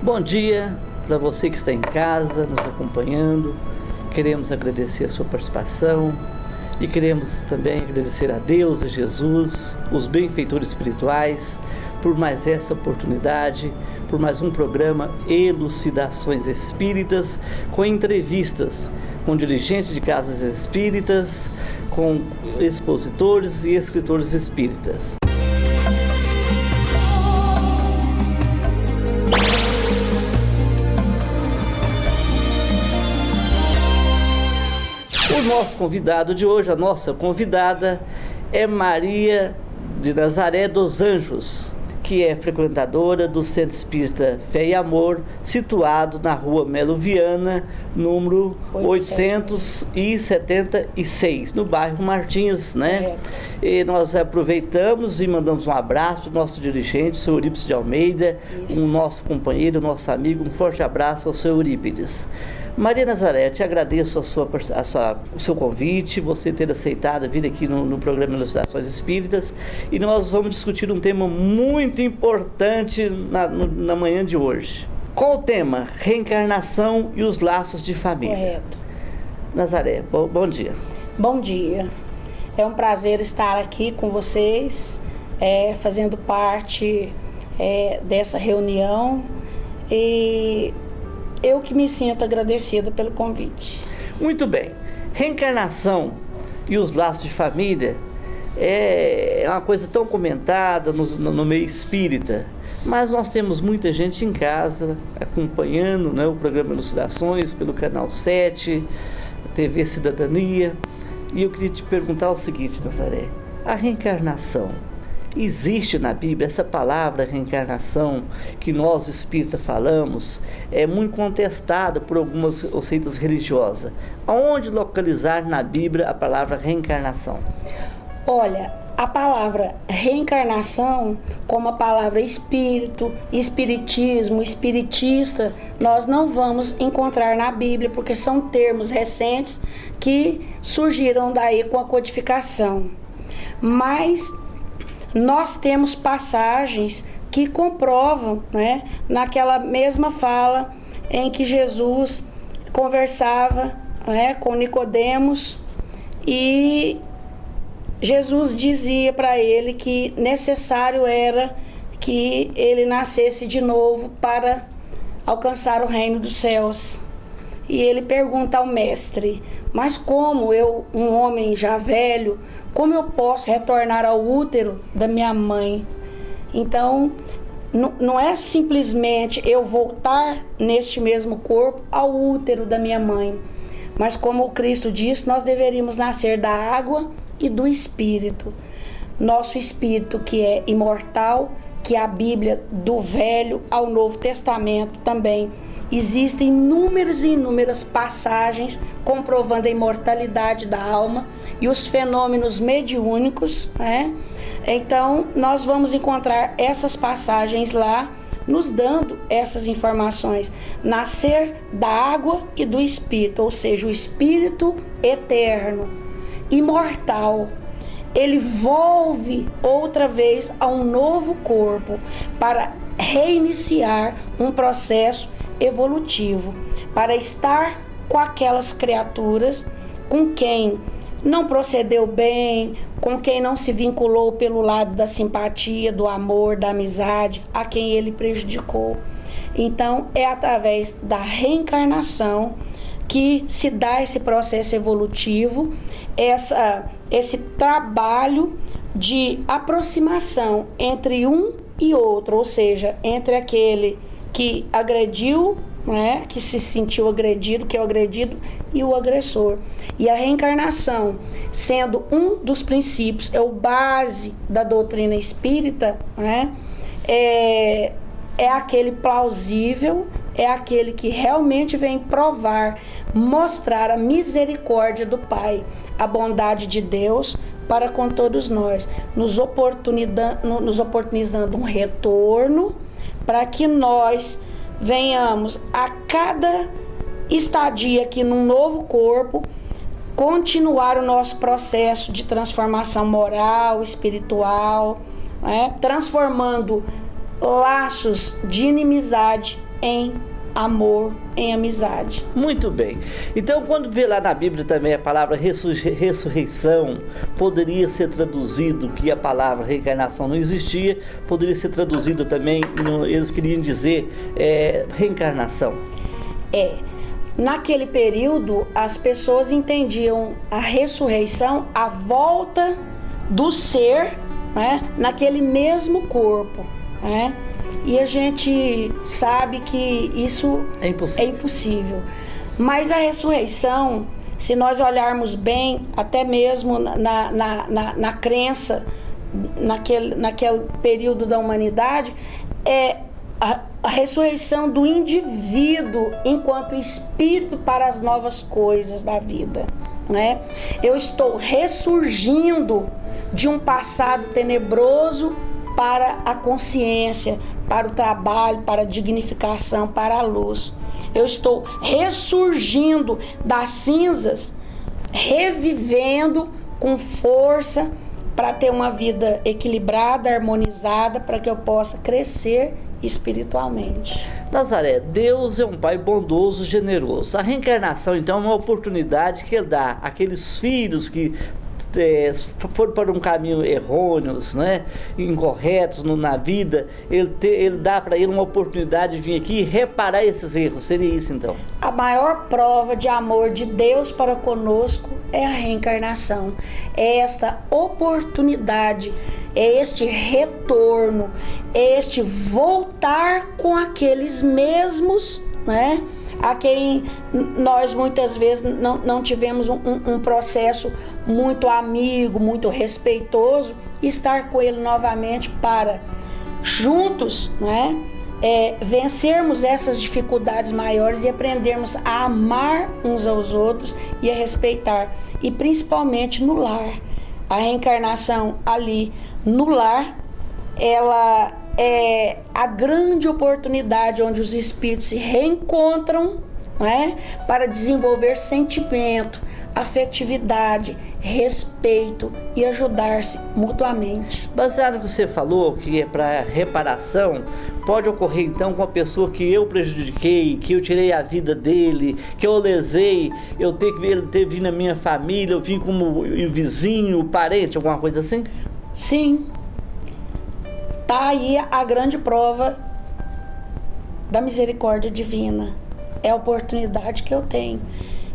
Bom dia para você que está em casa, nos acompanhando. Queremos agradecer a sua participação e queremos também agradecer a Deus, a Jesus, os benfeitores espirituais, por mais essa oportunidade, por mais um programa Elucidações Espíritas, com entrevistas com dirigentes de casas espíritas, com expositores e escritores espíritas. O nosso convidado de hoje, a nossa convidada, é Maria de Nazaré dos Anjos, que é frequentadora do Centro Espírita Fé e Amor, situado na Rua Melo Viana, número 876, no bairro Martins, né? E nós aproveitamos e mandamos um abraço para o nosso dirigente, o senhor Eurípides de Almeida, um nosso companheiro, nosso amigo, um forte abraço ao senhor Eurípides. Maria Nazaré, eu te agradeço o seu convite, você ter aceitado vir aqui no programa Elucidações Espíritas, e nós vamos discutir um tema muito importante na manhã de hoje. Qual o tema? Reencarnação e os laços de família. Correto. Nazaré, bom dia. Bom dia. É um prazer estar aqui com vocês, fazendo parte dessa reunião, e eu que me sinto agradecida pelo convite. Muito bem. Reencarnação e os laços de família é uma coisa tão comentada no meio espírita, mas nós temos muita gente em casa acompanhando, né, o programa Elucidações pelo Canal 7, TV Cidadania, e eu queria te perguntar o seguinte, Nazaré: a reencarnação existe na Bíblia? Essa palavra reencarnação que nós espíritas falamos é muito contestada por algumas seitas religiosas. Aonde localizar na Bíblia a palavra reencarnação? Olha, a palavra reencarnação, como a palavra espírito, espiritismo, espiritista, nós não vamos encontrar na Bíblia, porque são termos recentes que surgiram daí com a codificação. Mas nós temos passagens que comprovam, né, naquela mesma fala em que Jesus conversava, né, com Nicodemos, e Jesus dizia para ele que necessário era que ele nascesse de novo para alcançar o reino dos céus. E ele pergunta ao mestre: mas como eu, um homem já velho, como eu posso retornar ao útero da minha mãe? Então, não é simplesmente eu voltar neste mesmo corpo ao útero da minha mãe, mas como o Cristo disse, nós deveríamos nascer da água e do Espírito. Nosso Espírito, que é imortal, que a Bíblia do Velho ao Novo Testamento também existem inúmeras e inúmeras passagens comprovando a imortalidade da alma e os fenômenos mediúnicos, né? Então, nós vamos encontrar essas passagens lá, nos dando essas informações. Nascer da água e do Espírito, ou seja, o Espírito eterno, imortal, ele volve outra vez a um novo corpo para reiniciar um processo evolutivo, para estar com aquelas criaturas com quem não procedeu bem, com quem não se vinculou pelo lado da simpatia, do amor, da amizade, a quem ele prejudicou. Então, é através da reencarnação que se dá esse processo evolutivo, esse trabalho de aproximação entre um e outro, ou seja, entre aquele que agrediu, né, que se sentiu agredido, que é o agredido, e o agressor. E a reencarnação, sendo um dos princípios, é o base da doutrina espírita, né, é aquele plausível, é aquele que realmente vem provar, mostrar a misericórdia do Pai, a bondade de Deus para com todos nós, nos oportunizando um retorno para que nós venhamos a cada estadia aqui num novo corpo continuar o nosso processo de transformação moral, espiritual, né? Transformando laços de inimizade em amor, em amizade. Muito bem. Então, quando vê lá na Bíblia também a palavra ressurreição, poderia ser traduzido, que a palavra reencarnação não existia, poderia ser traduzido também, eles queriam dizer reencarnação. Naquele período, as pessoas entendiam a ressurreição, a volta do ser, né, naquele mesmo corpo, né? E a gente sabe que isso é impossível. Mas a ressurreição, se nós olharmos bem, até mesmo na crença, naquele período da humanidade, é a ressurreição do indivíduo enquanto espírito para as novas coisas da vida, né? Eu estou ressurgindo de um passado tenebroso para a consciência, para o trabalho, para a dignificação, para a luz. Eu estou ressurgindo das cinzas, revivendo com força para ter uma vida equilibrada, harmonizada, para que eu possa crescer espiritualmente. Nazaré, Deus é um Pai bondoso, generoso. A reencarnação, então, é uma oportunidade que Ele dá àqueles filhos que foram para um caminho errôneos, né, incorretos na vida. Ele dá para ele uma oportunidade de vir aqui e reparar esses erros. Seria isso, então? A maior prova de amor de Deus para conosco é a reencarnação. É esta oportunidade, é este retorno, é este voltar com aqueles mesmos, né, a quem nós muitas vezes não tivemos um processo muito amigo, muito respeitoso, estar com ele novamente para juntos, né, vencermos essas dificuldades maiores e aprendermos a amar uns aos outros e a respeitar, e principalmente no lar. A reencarnação ali no lar, ela é a grande oportunidade onde os espíritos se reencontram, né, para desenvolver sentimento, afetividade, respeito e ajudar-se mutuamente. Baseado no que você falou, que é para reparação, pode ocorrer então com a pessoa que eu prejudiquei, que eu tirei a vida dele, que eu lesei, ele ter vindo na minha família, eu vim como vizinho, parente, alguma coisa assim? Sim. Tá aí a grande prova da misericórdia divina. É a oportunidade que eu tenho.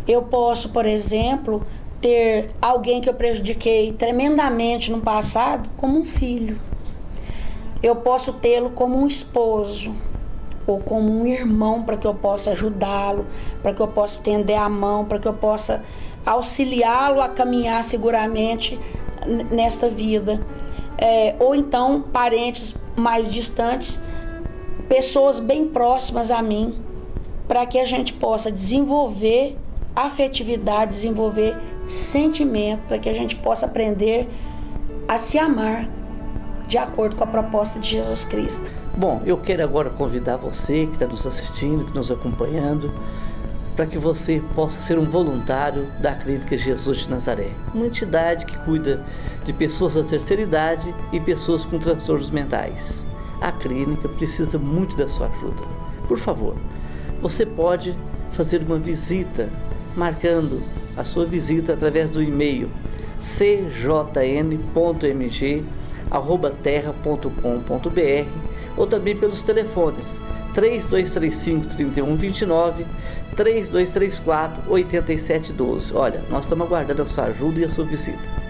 Eu posso, por exemplo, ter alguém que eu prejudiquei tremendamente no passado como um filho. Eu posso tê-lo como um esposo ou como um irmão, para que eu possa ajudá-lo, para que eu possa estender a mão, para que eu possa auxiliá-lo a caminhar seguramente nesta vida. Ou então parentes mais distantes, pessoas bem próximas a mim, para que a gente possa desenvolver afetividade, desenvolver sentimento, para que a gente possa aprender a se amar de acordo com a proposta de Jesus Cristo. Bom, eu quero agora convidar você que está nos assistindo, que nos acompanhando, para que você possa ser um voluntário da Clínica Jesus de Nazaré, uma entidade que cuida de pessoas da terceira idade e pessoas com transtornos mentais. A clínica precisa muito da sua ajuda. Por favor, você pode fazer uma visita, marcando a sua visita através do e-mail cjn.mg@terra.com.br ou também pelos telefones 3235-3129, 3234-8712. Olha, nós estamos aguardando a sua ajuda e a sua visita.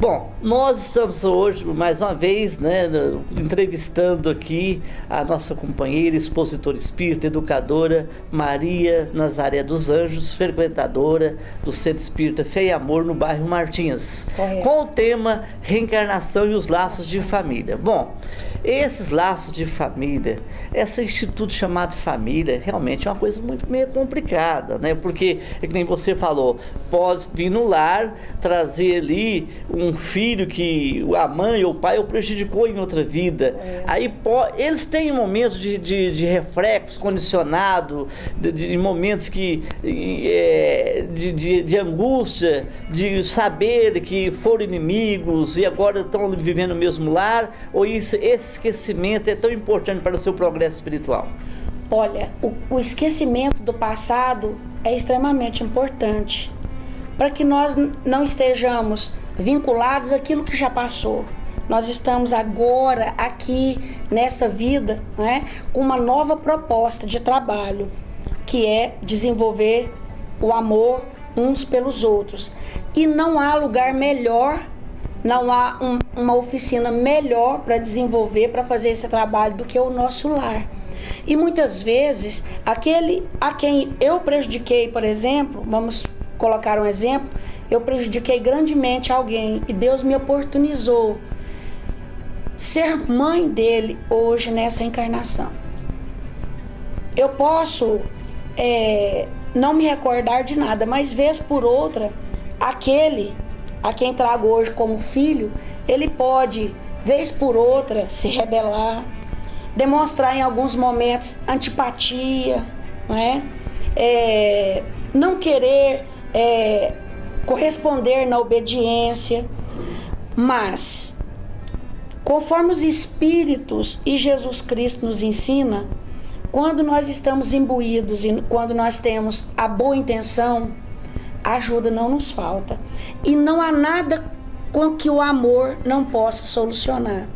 Bom, nós estamos hoje, mais uma vez, né, entrevistando aqui a nossa companheira, expositora espírita, educadora Maria Nazaré dos Anjos, frequentadora do Centro Espírita Fé e Amor no bairro Martins, com o tema Reencarnação e os Laços de Família. Bom, esses laços de família, esse instituto chamado família, realmente é uma coisa muito meio complicada, né? Porque, é que nem você falou, pode vir no lar, trazer ali um um filho que a mãe ou o pai o prejudicou em outra vida. Aí eles têm momentos de reflexo condicionado, de momentos que de angústia, de saber que foram inimigos e agora estão vivendo no mesmo lar, ou esse esquecimento é tão importante para o seu progresso espiritual? Olha, o esquecimento do passado é extremamente importante para que nós não estejamos vinculados àquilo que já passou. Nós estamos agora aqui nesta vida, né, com uma nova proposta de trabalho, que é desenvolver o amor uns pelos outros. E não há lugar melhor, não há uma oficina melhor para desenvolver, para fazer esse trabalho do que o nosso lar. E muitas vezes, aquele a quem eu prejudiquei, por exemplo, vamos colocar um exemplo, eu prejudiquei grandemente alguém e Deus me oportunizou ser mãe dele hoje nessa encarnação. Eu posso não me recordar de nada, mas vez por outra, aquele a quem trago hoje como filho, ele pode, vez por outra, se rebelar, demonstrar em alguns momentos antipatia, não querer corresponder na obediência, mas conforme os Espíritos e Jesus Cristo nos ensina, quando nós estamos imbuídos e quando nós temos a boa intenção, a ajuda não nos falta. E não há nada com que o amor não possa solucionar.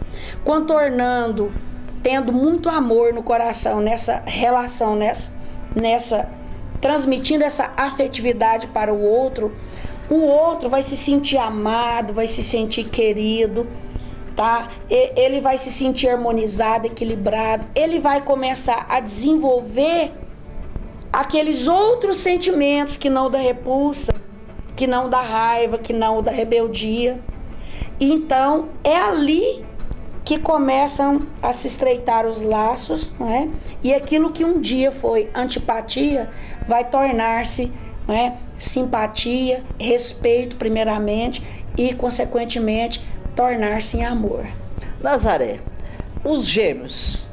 Tendo muito amor no coração, nessa relação, transmitindo essa afetividade para o outro vai se sentir amado, vai se sentir querido, tá? Ele vai se sentir harmonizado, equilibrado, ele vai começar a desenvolver aqueles outros sentimentos que não da repulsa, que não da raiva, que não da rebeldia. Então, é ali que começam a se estreitar os laços, e aquilo que um dia foi antipatia vai tornar-se simpatia, respeito primeiramente e, consequentemente, tornar-se em amor. Nazaré, os gêmeos,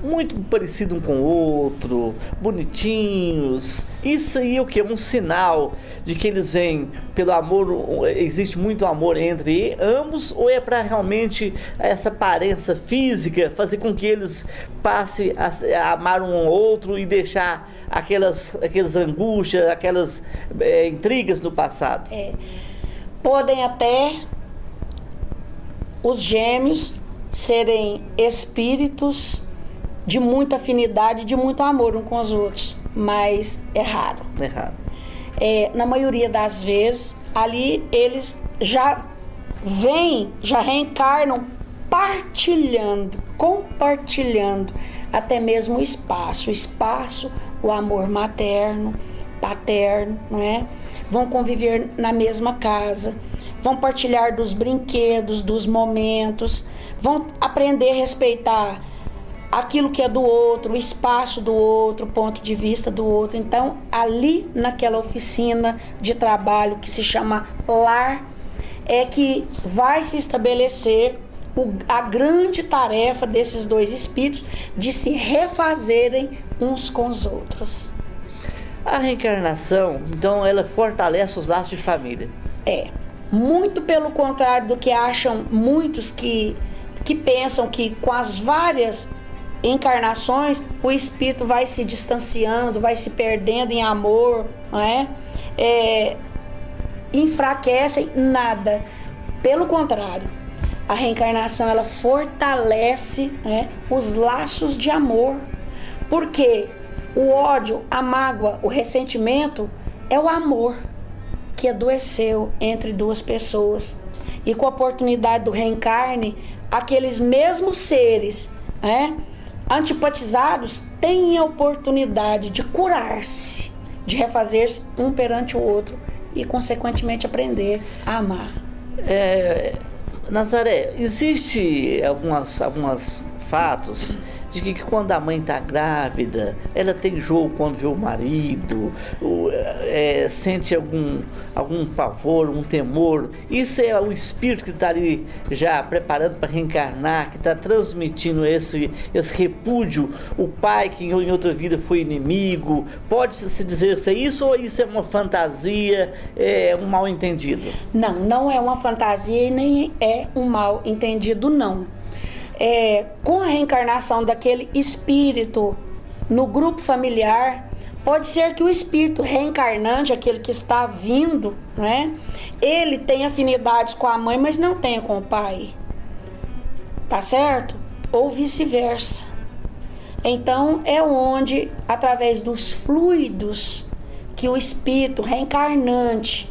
muito parecido um com o outro, bonitinhos, isso aí é o que? Um sinal de que eles vêm pelo amor, existe muito amor entre ambos, ou é para realmente essa aparência física fazer com que eles passem a amar um ao outro e deixar aquelas angústias, aquelas intrigas do passado? Podem até os gêmeos serem espíritos de muita afinidade, de muito amor uns com os outros, mas é raro. É raro. Na maioria das vezes, ali eles já reencarnam compartilhando até mesmo o espaço, o amor materno, paterno, Vão conviver na mesma casa, vão partilhar dos brinquedos, dos momentos, vão aprender a respeitar aquilo que é do outro, o espaço do outro, o ponto de vista do outro. Então, ali naquela oficina de trabalho que se chama lar, é que vai se estabelecer a grande tarefa desses dois espíritos de se refazerem uns com os outros. A reencarnação, então, ela fortalece os laços de família. Muito pelo contrário do que acham muitos que pensam que com as várias encarnações o espírito vai se distanciando, vai se perdendo em amor, enfraquecem, nada. Pelo contrário, a reencarnação ela fortalece os laços de amor, porque o ódio, a mágoa, o ressentimento é o amor que adoeceu entre duas pessoas. E com a oportunidade do reencarne, aqueles mesmos seres antipatizados têm a oportunidade de curar-se, de refazer-se um perante o outro e, consequentemente, aprender a amar. Nazaré, existe alguns fatos de que quando a mãe está grávida, ela tem jogo quando vê o marido, sente algum pavor, um temor. Isso é o espírito que está ali já preparando para reencarnar, que está transmitindo esse repúdio, o pai que em outra vida foi inimigo. Pode-se dizer se é isso ou isso é uma fantasia, um mal entendido? Não, não é uma fantasia e nem é um mal entendido, não. Com a reencarnação daquele espírito no grupo familiar, pode ser que o espírito reencarnante, aquele que está vindo, né, ele tenha afinidades com a mãe, mas não tenha com o pai. Tá certo? Ou vice-versa. Então é onde, através dos fluidos que o espírito reencarnante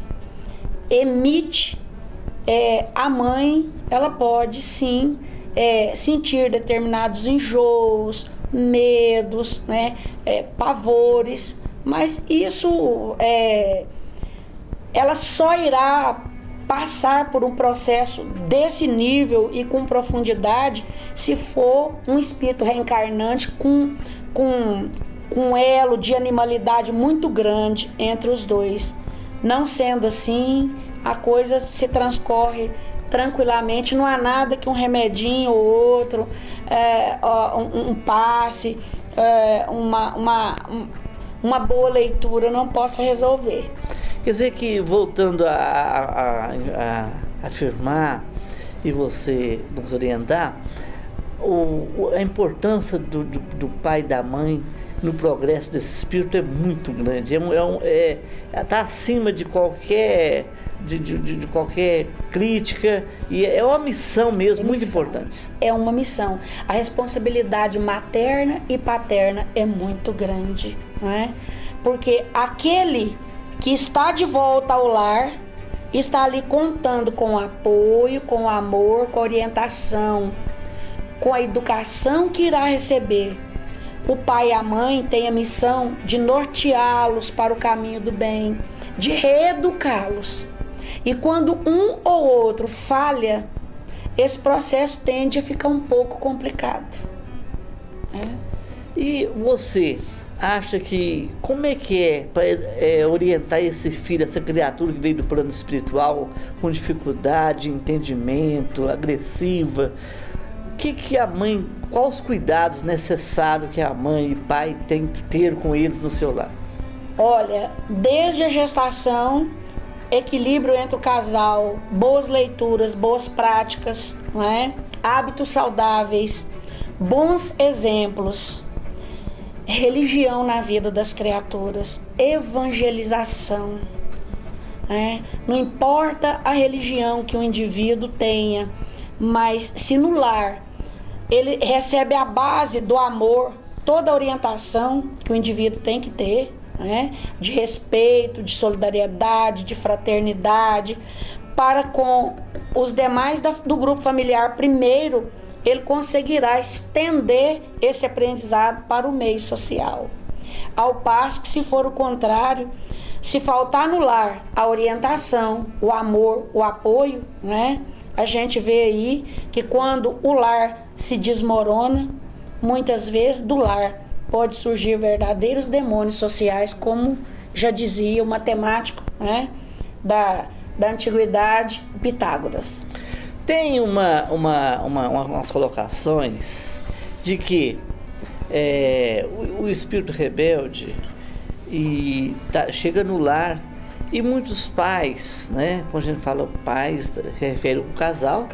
emite, a mãe, ela pode sim sentir determinados enjoos, medos, né, pavores, mas isso ela só irá passar por um processo desse nível e com profundidade se for um espírito reencarnante com um elo de animalidade muito grande entre os dois. Não sendo assim, a coisa se transcorre tranquilamente, não há nada que um remedinho ou outro, um passe, uma boa leitura não possa resolver. Quer dizer que, voltando a afirmar e você nos orientar, a importância do pai e da mãe no progresso desse espírito é muito grande, está acima de qualquer crítica, e é uma missão mesmo, muito importante. É uma missão. A responsabilidade materna e paterna é muito grande, não é? Porque aquele que está de volta ao lar está ali contando com o apoio, com o amor, com a orientação, com a educação que irá receber. O pai e a mãe têm a missão de norteá-los para o caminho do bem, de reeducá-los. E quando um ou outro falha, esse processo tende a ficar um pouco complicado. E você acha que, como é que é para orientar esse filho, essa criatura que veio do plano espiritual com dificuldade, entendimento, agressiva? Quais os cuidados necessários que a mãe e pai têm que ter com eles no seu lar? Olha, desde a gestação, equilíbrio entre o casal, boas leituras, boas práticas, não é? Hábitos saudáveis, bons exemplos, religião na vida das criaturas, evangelização. Não importa a religião que o indivíduo tenha, mas se no lar ele recebe a base do amor, toda a orientação que o indivíduo tem que ter, de respeito, de solidariedade, de fraternidade, para com os demais do grupo familiar, primeiro, ele conseguirá estender esse aprendizado para o meio social. Ao passo que, se for o contrário, se faltar no lar a orientação, o amor, o apoio, a gente vê aí que quando o lar se desmorona, muitas vezes do lar pode surgir verdadeiros demônios sociais, como já dizia o matemático da antiguidade, Pitágoras. Tem umas colocações de que o espírito rebelde chega no lar, e muitos pais, quando a gente fala pais, refere ao casal.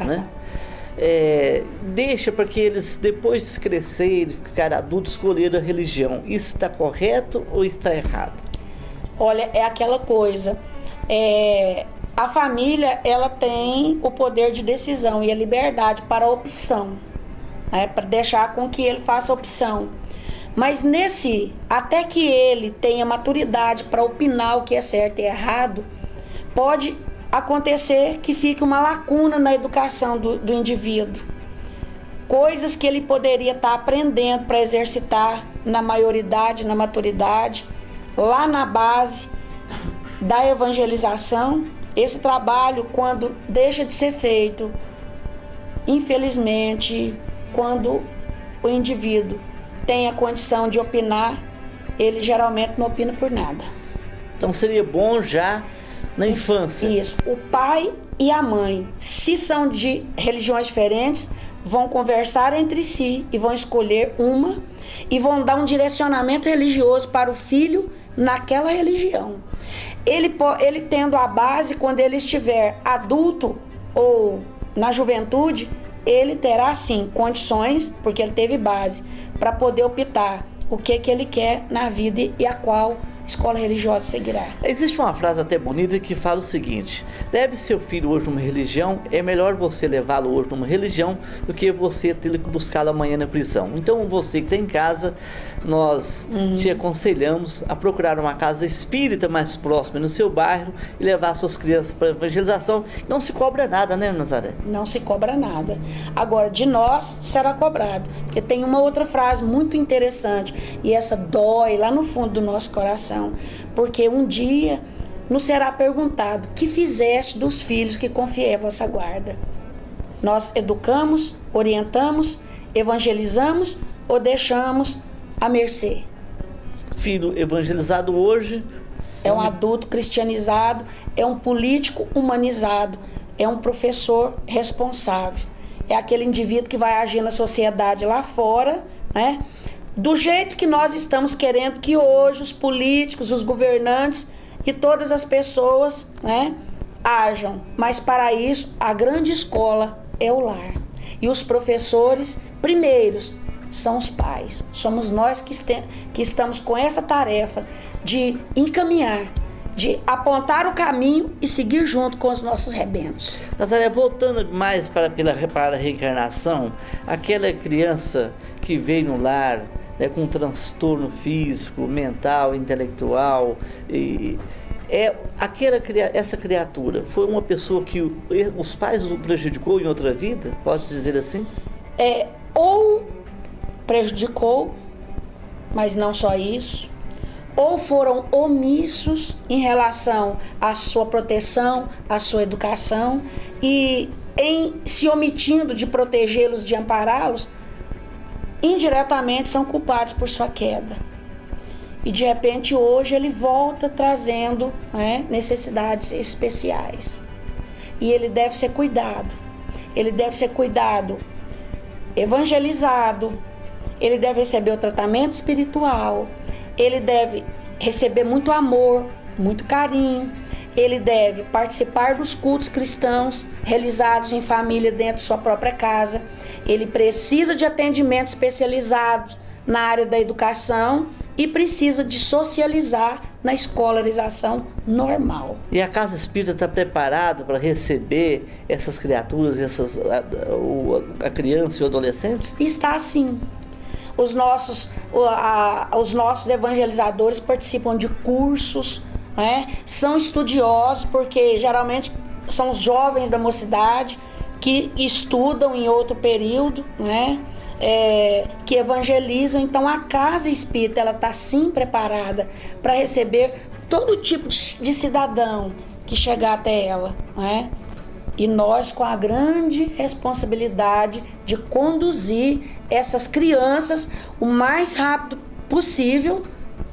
Deixa para que eles, depois de crescerem, ficar adultos, escolherem a religião. Isso está correto ou está errado? Olha, é aquela coisa, a família, ela tem o poder de decisão e a liberdade para a opção, para deixar com que ele faça a opção. Mas até que ele tenha maturidade para opinar o que é certo e errado, pode acontecer que fique uma lacuna na educação do indivíduo. Coisas que ele poderia estar aprendendo para exercitar na maioridade, na maturidade, lá na base da evangelização. Esse trabalho, quando deixa de ser feito, infelizmente, quando o indivíduo tem a condição de opinar, ele geralmente não opina por nada. Então seria bom já na infância. Isso. O pai e a mãe, se são de religiões diferentes, vão conversar entre si e vão escolher uma e vão dar um direcionamento religioso para o filho naquela religião. Ele tendo a base, quando ele estiver adulto ou na juventude, ele terá sim condições, porque ele teve base, para poder optar o que ele quer na vida e a qual escola religiosa seguirá. Existe uma frase até bonita que fala o seguinte: deve seu filho hoje numa religião, é melhor você levá-lo hoje numa religião do que você ter que buscá-lo amanhã na prisão. Então você que está em casa, nós te aconselhamos a procurar uma casa espírita mais próxima no seu bairro e levar suas crianças para a evangelização. Não se cobra nada, né, Nazaré? Não se cobra nada. Agora, de nós será cobrado, porque tem uma outra frase muito interessante, e essa dói lá no fundo do nosso coração. Porque um dia nos será perguntado: que fizeste dos filhos que confiei à vossa guarda? Nós educamos, orientamos, evangelizamos ou deixamos à mercê? Filho evangelizado hoje é um adulto cristianizado, é um político humanizado, é um professor responsável, é aquele indivíduo que vai agir na sociedade lá fora, né? Do jeito que nós estamos querendo que hoje os políticos, os governantes e todas as pessoas, né, ajam. Mas para isso, a grande escola é o lar. E os professores, primeiros, são os pais. Somos nós que estamos com essa tarefa de encaminhar, de apontar o caminho e seguir junto com os nossos rebentos. Nazaré, voltando mais para a reencarnação, aquela criança que veio no lar, né, com um transtorno físico, mental, intelectual, essa criatura foi uma pessoa que os pais o prejudicou em outra vida? Pode dizer assim? Ou prejudicou, mas não só isso, ou foram omissos em relação à sua proteção, à sua educação, e em se omitindo de protegê-los, de ampará-los, indiretamente são culpados por sua queda. E de repente hoje ele volta trazendo, né, necessidades especiais. E ele deve ser cuidado. Ele deve ser cuidado, evangelizado. Ele deve receber o tratamento espiritual. Ele deve receber muito amor, muito carinho. Ele deve participar dos cultos cristãos realizados em família dentro de sua própria casa. Ele precisa de atendimento especializado na área da educação e precisa de socializar na escolarização normal. E a casa espírita está preparada para receber essas criaturas, a criança e o adolescente? Está sim. Os nossos evangelizadores participam de cursos, né? São estudiosos, porque geralmente são os jovens da mocidade que estudam em outro período, né? Que evangelizam. Então a casa espírita ela está sim preparada para receber todo tipo de cidadão que chegar até ela, né? E nós com a grande responsabilidade de conduzir essas crianças o mais rápido possível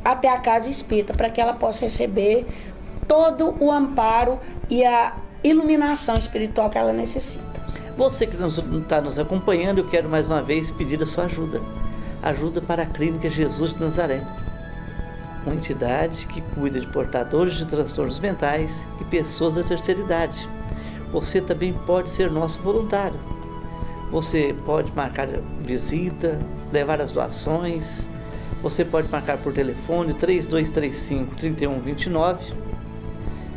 até a casa espírita, para que ela possa receber todo o amparo e a iluminação espiritual que ela necessita. Você que está nos acompanhando, eu quero mais uma vez pedir a sua ajuda. Ajuda para a Clínica Jesus de Nazaré, uma entidade que cuida de portadores de transtornos mentais e pessoas da terceira idade. Você também pode ser nosso voluntário. Você pode marcar visita, levar as doações. Você pode marcar por telefone 3235-3129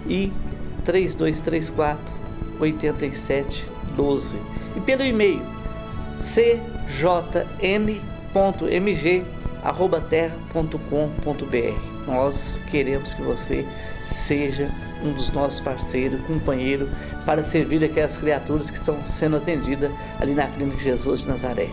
e 3234-8712. E pelo e-mail cjn.mg@terra.com.br. Nós queremos que você seja um dos nossos parceiros, companheiro, para servir aquelas criaturas que estão sendo atendidas ali na Clínica Jesus de Nazaré.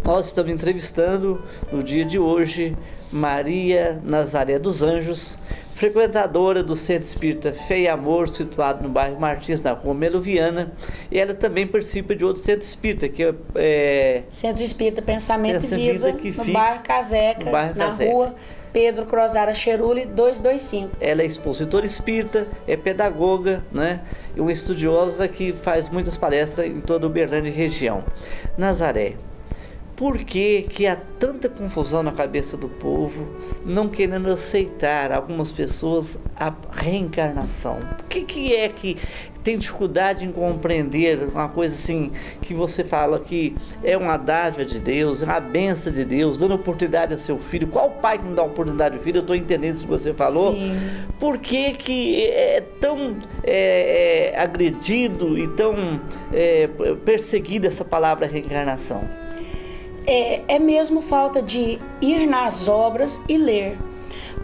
Nós estamos entrevistando no dia de hoje Maria Nazaré dos Anjos, frequentadora do Centro Espírita Fé e Amor, situado no bairro Martins, na rua Meloviana, e ela também participa de outro Centro Espírita, que é Centro Espírita Pensamento e Vida, que no fica bairro Caseca, na rua Pedro Crozara Cheruli, 225. Ela é expositora espírita, é pedagoga, né? E uma estudiosa que faz muitas palestras em toda a Uberlândia e região. Nazaré, por que há tanta confusão na cabeça do povo, não querendo aceitar, algumas pessoas, a reencarnação? Por que é que tem dificuldade em compreender uma coisa assim, que você fala que é uma dádiva de Deus, é uma benção de Deus, dando oportunidade ao seu filho? Qual pai que não dá oportunidade ao filho? Eu estou entendendo isso que você falou. Sim. Por que é tão agredido e tão perseguida essa palavra reencarnação? É mesmo falta de ir nas obras e ler.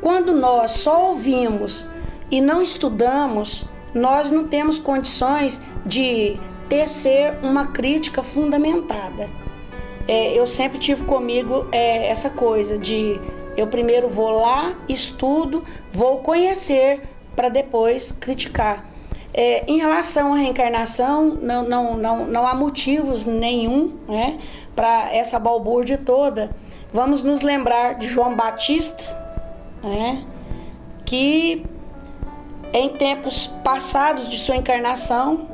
Quando nós só ouvimos e não estudamos, nós não temos condições de tecer uma crítica fundamentada. Eu sempre tive comigo essa coisa de eu primeiro vou lá, estudo, vou conhecer para depois criticar. Em relação à reencarnação, não há motivos nenhum, né, para essa balbúrdia toda. Vamos nos lembrar de João Batista, né, que em tempos passados de sua encarnação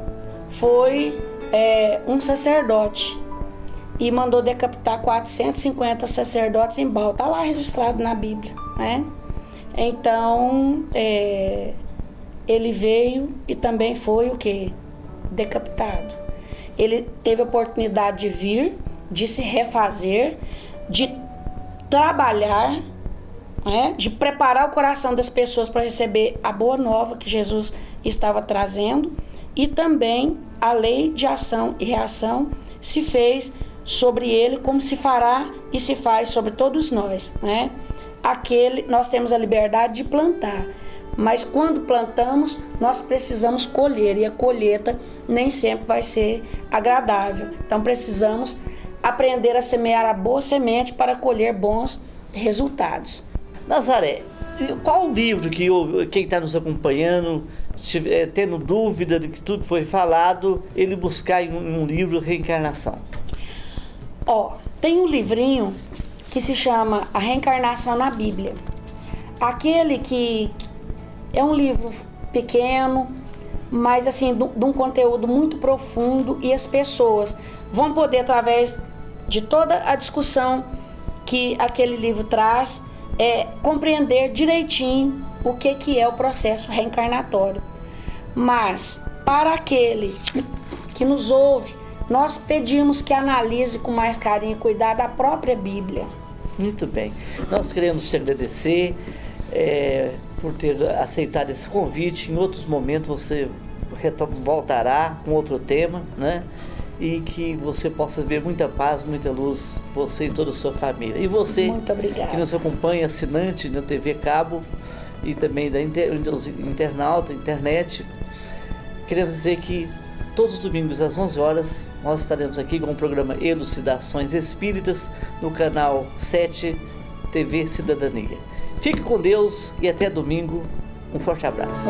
foi um sacerdote e mandou decapitar 450 sacerdotes em Baal. Está lá registrado na Bíblia, né? Então, ele veio e também foi o quê? Decapitado. Ele teve a oportunidade de vir, de se refazer, de trabalhar, né? De preparar o coração das pessoas para receber a boa nova que Jesus estava trazendo, e também a lei de ação e reação se fez sobre ele, como se fará e se faz sobre todos nós, né? Nós temos a liberdade de plantar, mas quando plantamos, nós precisamos colher, e a colheita nem sempre vai ser agradável. Então precisamos aprender a semear a boa semente para colher bons resultados. Nazaré, qual o livro que quem está nos acompanhando, tendo dúvida de que tudo foi falado, ele buscar em um livro Reencarnação? Tem um livrinho que se chama A Reencarnação na Bíblia. Aquele que é um livro pequeno, mas assim, de um conteúdo muito profundo, e as pessoas vão poder, através de toda a discussão que aquele livro traz, compreender direitinho o que é o processo reencarnatório. Mas, para aquele que nos ouve, nós pedimos que analise com mais carinho e cuidado a própria Bíblia. Muito bem. Nós queremos te agradecer por ter aceitado esse convite. Em outros momentos você voltará com outro tema, né? E que você possa ver muita paz, muita luz, você e toda a sua família. E você, muito obrigada, que nos acompanha, assinante da TV Cabo e também dos internautas, internet, queremos dizer que todos os domingos às 11 horas nós estaremos aqui com o programa Elucidações Espíritas no canal 7 TV Cidadania. Fique com Deus e até domingo. Um forte abraço.